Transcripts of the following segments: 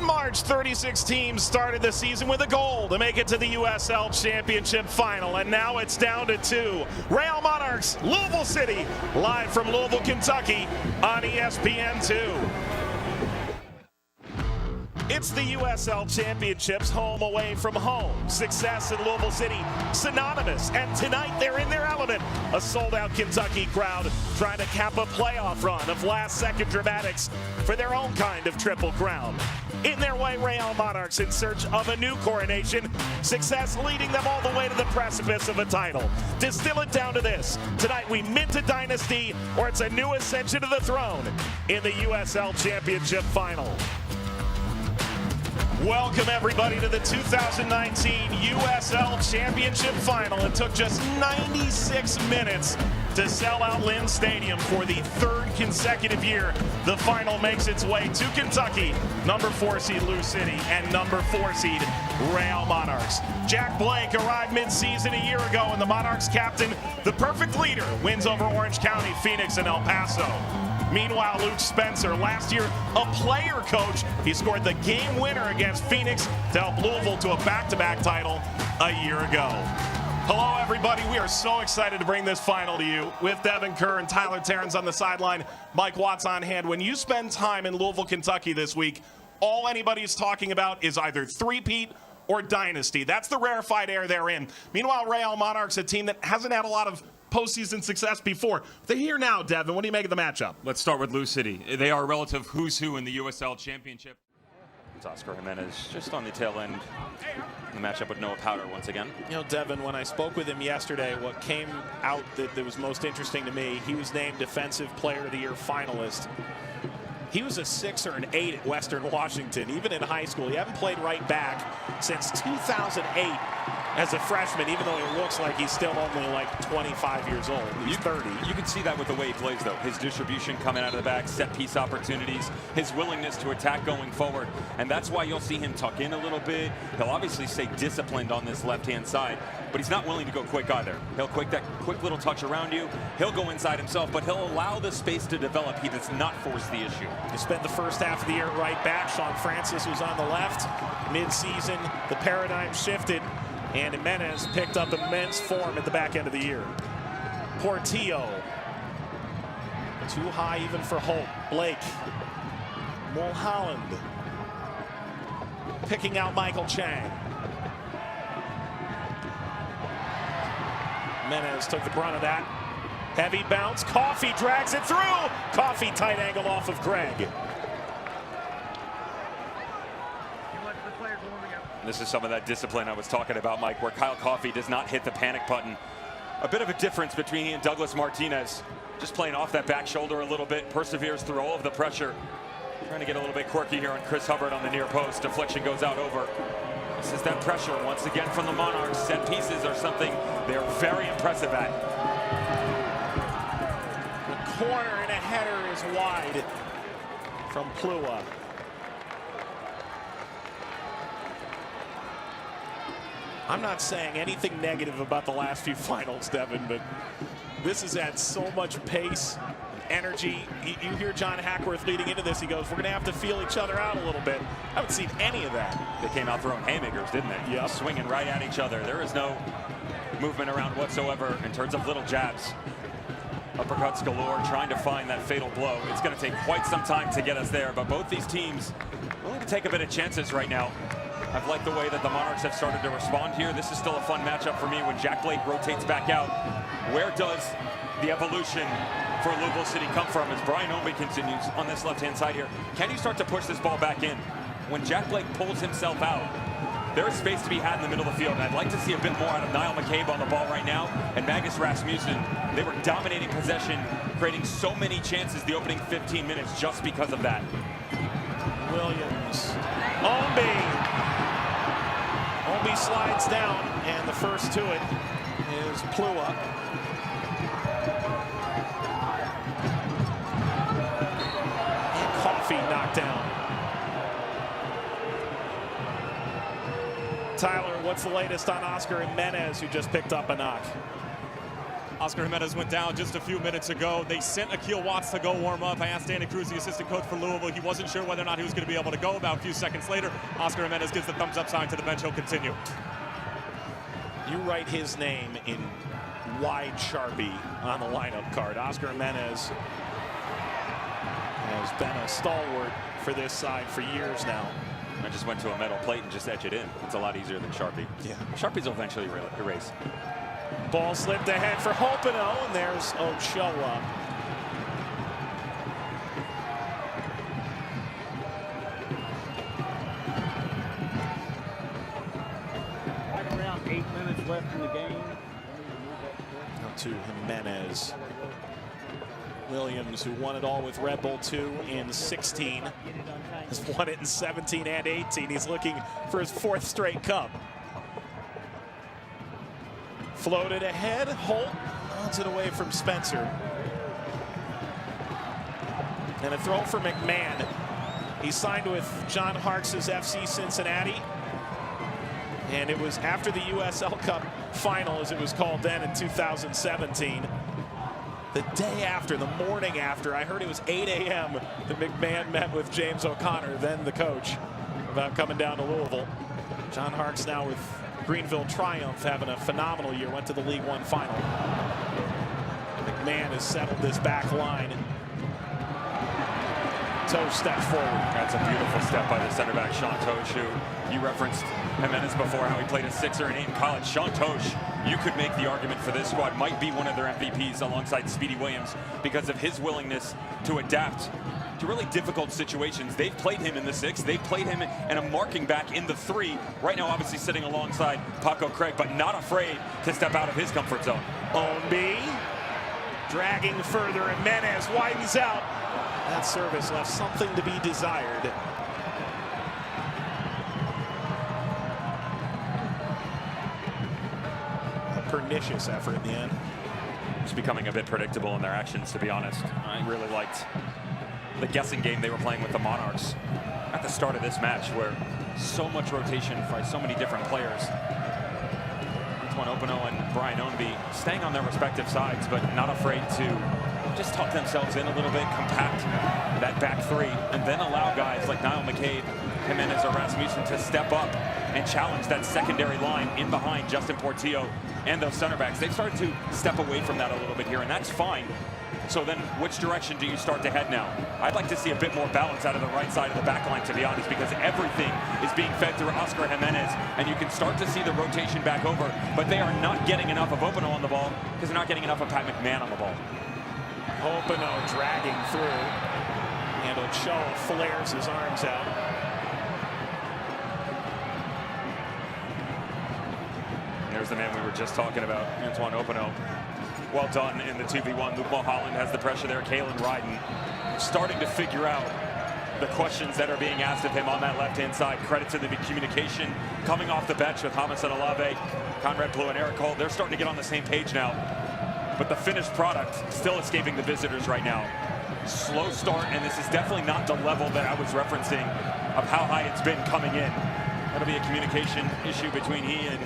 March, 36 teams started the season with a goal to make it to the USL Championship Final, and now it's down to 2. Real Monarchs, Louisville City, live from Louisville, Kentucky on ESPN 2. It's the USL Championships, home away from home. Success in Louisville City, synonymous. And tonight they're in their element. A sold-out Kentucky crowd trying to cap a playoff run of last-second dramatics for their own kind of triple crown. In their way, Real Monarchs in search of a new coronation. Success leading them all the way to the precipice of a title. Distill it down to this. Tonight we mint a dynasty, or it's a new ascension to the throne in the USL Championship Final. Welcome everybody to the 2019 USL Championship Final. It took just 96 minutes to sell out Lynn Stadium for the third consecutive year. The final makes its way to Kentucky. Number 4 seed Lou City and number 4 seed Real Monarchs. Jack Blake arrived mid-season a year ago, and the Monarchs captain, the perfect leader, wins over Orange County, Phoenix, and El Paso. Meanwhile, Luke Spencer, last year a player coach, he scored the game winner against Phoenix to help Louisville to a back-to-back title a year ago. Hello, everybody. We are so excited to bring this final to you with Devin Kerr and Tyler Terrence on the sideline, Mike Watts on hand. When you spend time in Louisville, Kentucky this week, all anybody's talking about is either three-peat or dynasty. That's the rarefied air they're in. Meanwhile, Real Monarchs, a team that hasn't had a lot of postseason success before. They're here now, Devin. What do you make of the matchup? Let's start with Lou City. They are a relative who's who in the USL Championship. It's Oscar Jimenez just on the tail end. The matchup with Noah Powder once again. You know, Devin, when I spoke with him yesterday, what came out that was most interesting to me, he was named Defensive Player of the Year finalist. He was a 6 or an 8 at Western Washington, even in high school. He hadn't played right back since 2008 as a freshman, even though he looks like he's still only like 25 years old. He's 30. You can see that with the way he plays, though. His distribution coming out of the back, set-piece opportunities, his willingness to attack going forward. And that's why you'll see him tuck in a little bit. He'll obviously stay disciplined on this left-hand side, but he's not willing to go quick either. He'll that quick little touch around you. He'll go inside himself, but he'll allow the space to develop. He does not force the issue. He spent the first half of the year at right back. Sean Francis was on the left. Mid-season, the paradigm shifted, and Jimenez picked up immense form at the back end of the year. Portillo, too high even for Holt. Blake, Mulholland, picking out Michael Chang. Jimenez took the brunt of that. Heavy bounce, Coffey drags it through. Coffey tight angle off of Craig. This is some of that discipline I was talking about, Mike, where Kyle Coffey does not hit the panic button. A bit of a difference between he and Douglas Martinez. Just playing off that back shoulder a little bit, perseveres through all of the pressure. Trying to get a little bit quirky here on Chris Hubbard on the near post. Deflection goes out over. This is that pressure once again from the Monarchs. Set pieces are something they're very impressive at. The corner and a header is wide from Plua. I'm not saying anything negative about the last few finals, Devin, but this has had so much pace, energy. You hear John Hackworth leading into this. He goes, we're going to have to feel each other out a little bit. I haven't seen any of that. They came out throwing haymakers, didn't they? Yep. Swinging right at each other. There is no movement around whatsoever in terms of little jabs. Uppercuts galore, trying to find that fatal blow. It's going to take quite some time to get us there, but both these teams willing to take a bit of chances right now. I've liked the way that the Monarchs have started to respond here. This is still a fun matchup for me when Jack Blake rotates back out. Where does the evolution for Louisville City come from as Brian Ombie continues on this left-hand side here? Can you start to push this ball back in? When Jack Blake pulls himself out, there is space to be had in the middle of the field. And I'd like to see a bit more out of Niall McCabe on the ball right now. And Magus Rasmussen, they were dominating possession, creating so many chances the opening 15 minutes just because of that. Williams, Ombie. Ombie slides down, and the first to it is Plua. And Coffey knocked down. Tyler, what's the latest on Oscar Jimenez, who just picked up a knock? Oscar Jimenez went down just a few minutes ago. They sent Akil Watts to go warm up. I asked Danny Cruz, the assistant coach for Louisville. He wasn't sure whether or not he was going to be able to go. About a few seconds later, Oscar Jimenez gives the thumbs up sign to the bench. He'll continue. You write his name in wide Sharpie on the lineup card. Oscar Jimenez has been a stalwart for this side for years now. I just went to a metal plate and just etch it in. It's a lot easier than Sharpie. Yeah. Sharpies will eventually erase. Ball slipped ahead for Hopino, and there's Ochoa. Around 8 minutes left in the game. Now to Jimenez. Williams, who won it all with Red Bull 2 in 16, has won it in 17 and 18. He's looking for his 4th straight cup. Floated ahead, Holt runs it away from Spencer. And a throw for McMahon. He signed with John Harkes' FC Cincinnati. And it was after the USL Cup final, as it was called then in 2017. The day after, the morning after, I heard it was 8 a.m. that McMahon met with James O'Connor, then the coach, about coming down to Louisville. John Harkes now with Greenville Triumph, having a phenomenal year, went to the League One final. McMahon has settled this back line. Tosh steps forward. That's a beautiful step by the center back, Sean Tosh, who you referenced Jimenez before, how he played a 6er in college. Sean Tosh, you could make the argument for this squad might be one of their MVPs alongside Speedy Williams because of his willingness to adapt to really difficult situations. They've played him in the 6. They've played him in a marking back in the 3. Right now, obviously sitting alongside Paco Craig, but not afraid to step out of his comfort zone. Ownby dragging further, and Jimenez widens out. That service left something to be desired. A pernicious effort in the end. It's becoming a bit predictable in their actions, to be honest. I really liked the guessing game they were playing with the Monarchs at the start of this match, where so much rotation by so many different players. Antoine Opino and Brian Ownby staying on their respective sides, but not afraid to just tuck themselves in a little bit, compact that back 3, and then allow guys like Niall McCabe, Jimenez, or Rasmussen to step up and challenge that secondary line in behind Justin Portillo and those center backs. They've started to step away from that a little bit here, and that's fine. So then which direction do you start to head now? I'd like to see a bit more balance out of the right side of the back line, to be honest, because everything is being fed through Oscar Jimenez, and you can start to see the rotation back over, but they are not getting enough of Opino on the ball because they're not getting enough of Pat McMahon on the ball. Opino dragging through, and Ochoa flares his arms out. There's the man we were just talking about, Antoine Opino. Well done in the 2v1. Luke Mulholland has the pressure there. Kalen Ryden starting to figure out the questions that are being asked of him on that left-hand side. Credit to the communication coming off the bench with Hamilton Olave, Conrad Blue, and Eric Holt. They're starting to get on the same page now. But the finished product still escaping the visitors right now. Slow start, and this is definitely not the level that I was referencing of how high it's been coming in. That'll be a communication issue between he and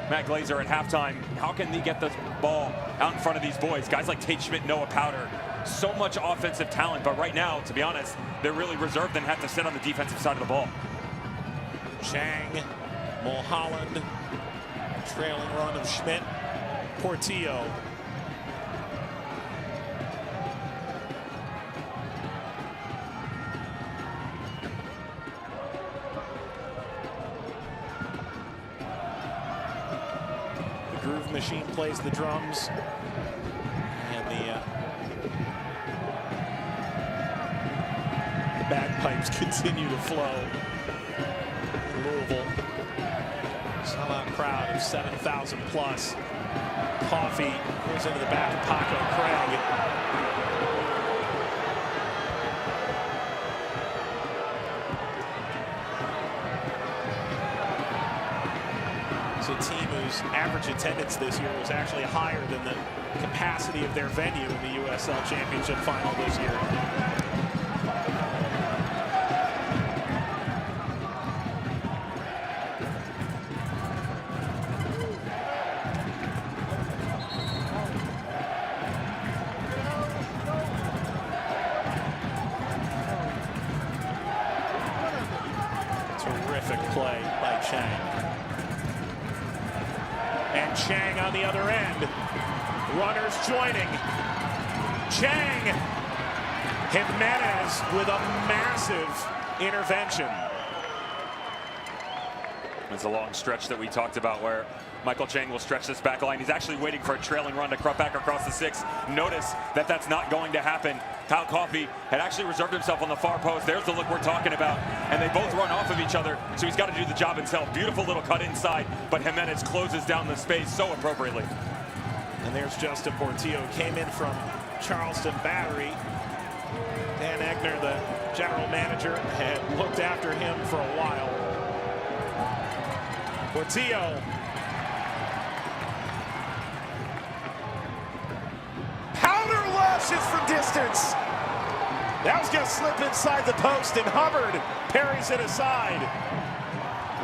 Matt Glazer at halftime. How can they get the ball out in front of these boys? Guys like Tate Schmidt, Noah Powder, so much offensive talent, but right now, to be honest, they're really reserved and have to sit on the defensive side of the ball. Chang, Mulholland, trailing run of Schmidt, Portillo. Groove Machine plays the drums, and the bagpipes continue to flow. Louisville, sellout crowd of 7,000 plus. Coffee goes into the back of Paco Craig. It's a team whose average attendance this year was actually higher than the capacity of their venue in the USL Championship final this year. Terrific play by Chang. And Chang on the other end. Runners joining. Chang. Jimenez with a massive intervention. It's a long stretch that we talked about where Michael Chang will stretch this back line. He's actually waiting for a trailing run to cut back across the 6. Notice that that's not going to happen. Kyle Coffey had actually reserved himself on the far post. There's the look we're talking about. And they both run off of each other, so he's got to do the job himself. Beautiful little cut inside, but Jimenez closes down the space so appropriately. And there's Justin Portillo, came in from Charleston Battery. Dan Egner, the general manager, had looked after him for a while. Portillo. Powder lashes from distance. That was going to slip inside the post, and Hubbard parries it aside.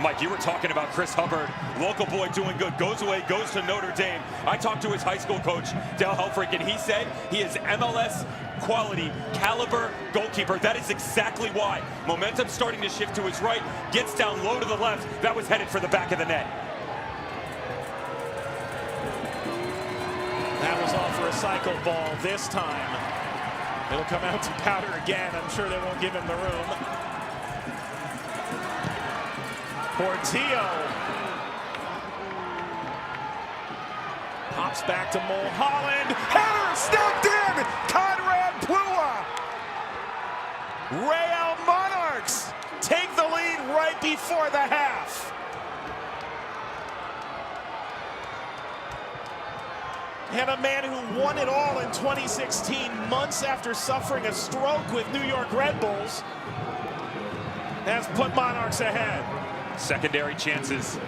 Mike, you were talking about Chris Hubbard, local boy doing good, goes away, goes to Notre Dame. I talked to his high school coach, Dale Helfrich, and he said he is MLS quality, caliber goalkeeper. That is exactly why. Momentum starting to shift to his right, gets down low to the left. That was headed for the back of the net. That was off for a cycle ball this time. It'll come out to Powder again. I'm sure they won't give him the room. Portillo pops back to Mulholland. Header snapped in. Conrad Plua. Real Monarchs take the lead right before the half. And a man who won it all in 2016, months after suffering a stroke with New York Red Bulls, has put Monarchs ahead. Secondary chances.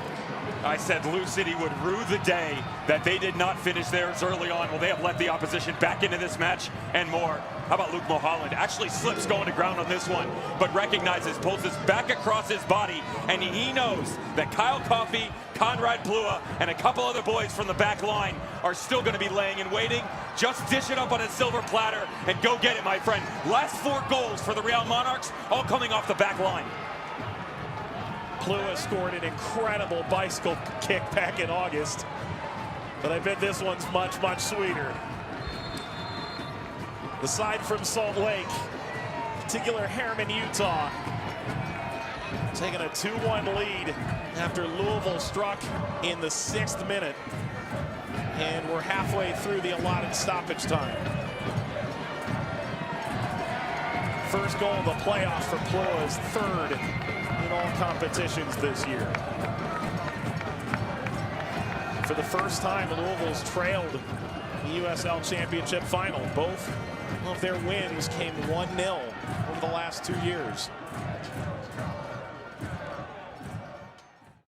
I said Lou City would rue the day that they did not finish theirs early on. Well, they have let the opposition back into this match and more. How about Luke Mulholland? Actually slips going to ground on this one, but recognizes, pulls this back across his body, and he knows that Kyle Coffey, Conrad Plua, and a couple other boys from the back line are still going to be laying and waiting. Just dish it up on a silver platter and go get it, my friend. Last 4 goals for the Real Monarchs, all coming off the back line. Plua scored an incredible bicycle kick back in August, but I bet this one's much, much sweeter. The side from Salt Lake, particular Harriman, Utah, taking a 2-1 lead after Louisville struck in the 6th minute, and we're halfway through the allotted stoppage time. First goal of the playoffs for Plua is 3rd in all competitions this year. For the first time, Louisville's trailed the USL Championship final. Both of their wins came 1-0 over the last 2 years.